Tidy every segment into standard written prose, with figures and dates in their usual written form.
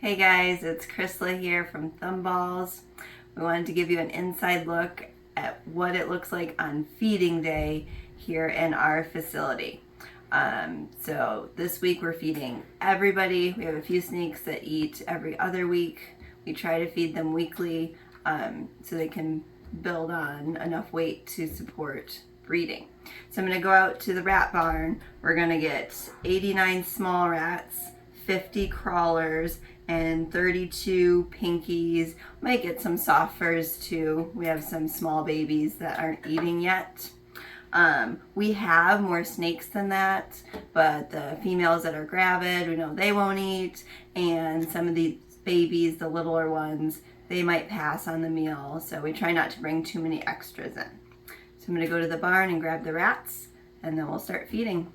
Hey guys, it's Chrisla here from Thumbballs. We wanted to give you an inside look at what it looks like on feeding day here in our facility. So this week we're feeding everybody. We have a few snakes that eat every other week. We try to feed them weekly so they can build on enough weight to support breeding. So I'm going to go out to the rat barn. We're going to get 89 small rats, 50 crawlers, and 32 pinkies. Might get some soft furs too. We have some small babies that aren't eating yet. We have more snakes than that, but the females that are gravid, we know they won't eat, and some of these babies, the littler ones, they might pass on the meal, so we try not to bring too many extras in. So I'm going to go to the barn and grab the rats, and then we'll start feeding.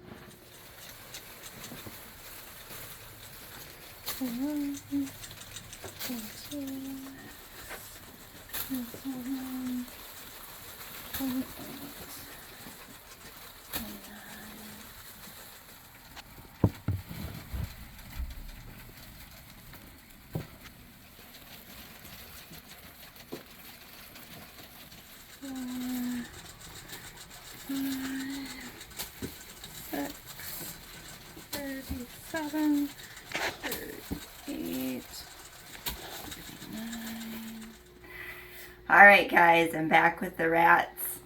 Alright guys, I'm back with the rats.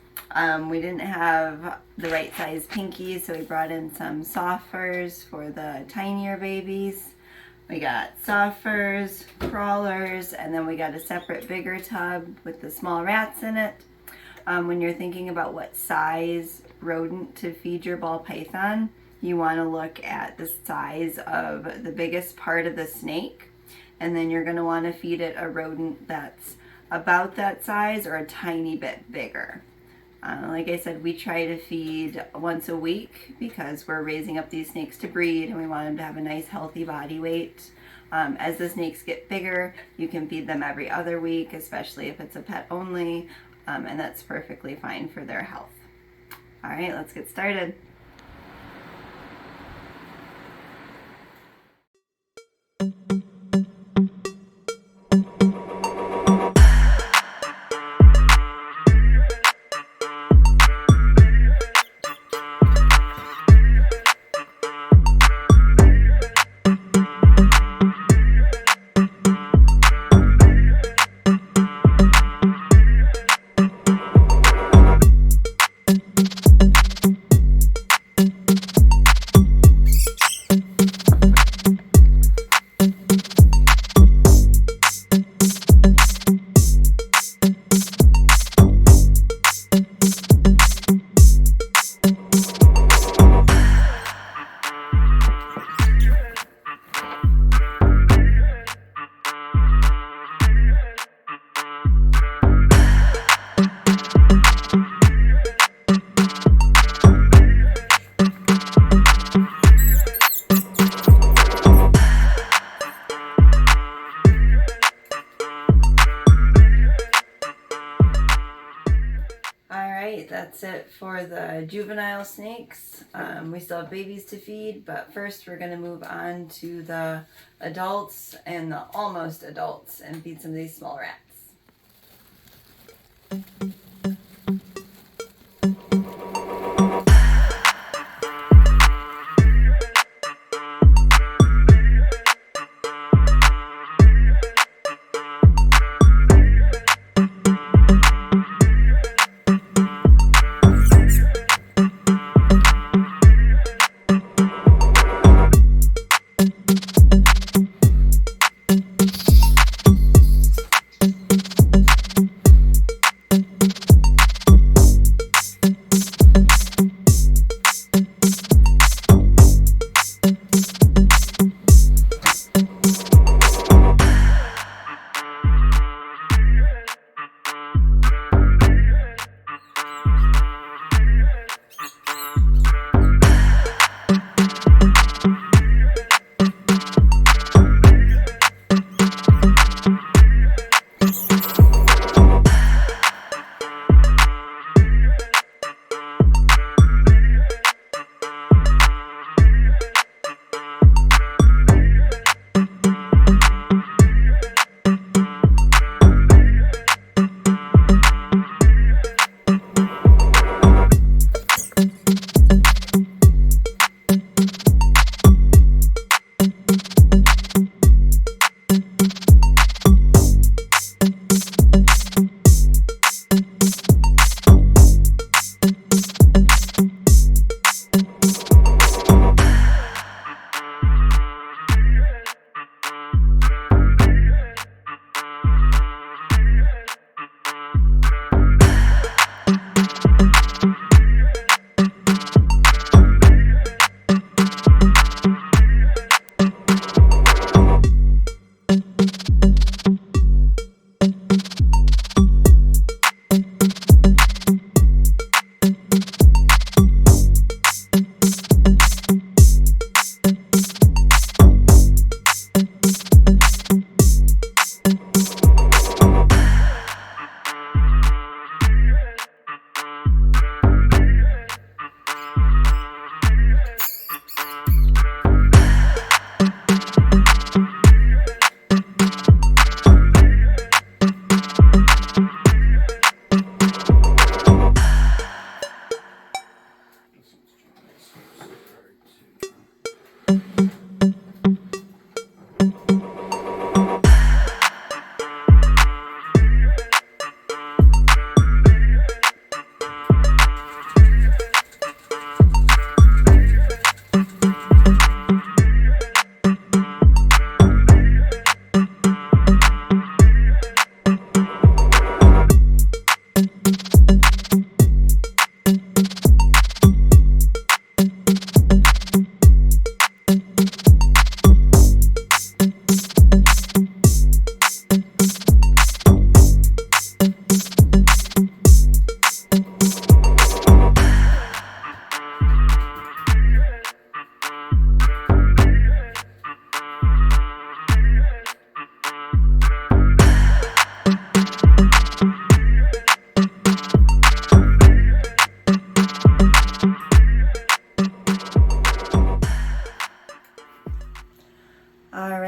We didn't have the right size pinkies, so we brought in some soft furs for the tinier babies. We got soft furs, crawlers, and then we got a separate bigger tub with the small rats in it. When you're thinking about what size rodent to feed your ball python, you want to look at the size of the biggest part of the snake, and then you're going to want to feed it a rodent that's about that size or a tiny bit bigger. Like I said, we try to feed once a week because we're raising up these snakes to breed and we want them to have a nice healthy body weight. As the snakes get bigger, you can feed them every other week, especially if it's a pet only, and that's perfectly fine for their health. All right, let's get started. That's it for the juvenile snakes. We still have babies to feed, but first we're going to move on to the adults and the almost adults and feed some of these small rats.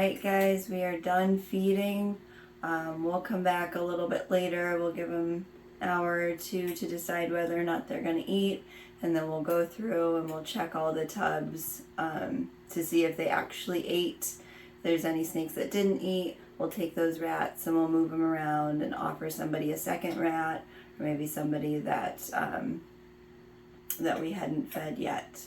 right, guys, we are done feeding. We'll come back a little bit later. We'll give them an hour or two to decide whether or not they're going to eat, and then we'll go through and we'll check all the tubs to see if they actually ate. If there's any snakes that didn't eat, we'll take those rats and we'll move them around and offer somebody a second rat, or maybe somebody that that we hadn't fed yet.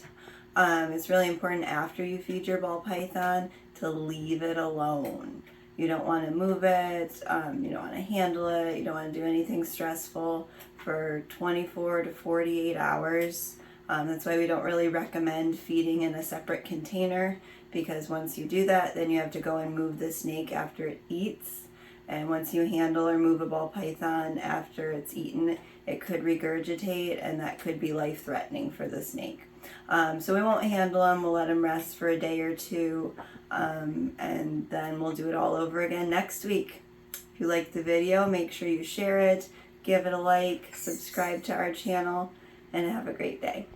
It's really important after you feed your ball python to leave it alone. You don't want to move it, you don't want to handle it, you don't want to do anything stressful for 24 to 48 hours. That's why we don't really recommend feeding in a separate container, because once you do that, then you have to go and move the snake after it eats. And once you handle or move a ball python after it's eaten, it could regurgitate, and that could be life-threatening for the snake. So we won't handle them. We'll let them rest for a day or two, and then we'll do it all over again next week. If you liked the video, make sure you share it, give it a like, subscribe to our channel, and have a great day.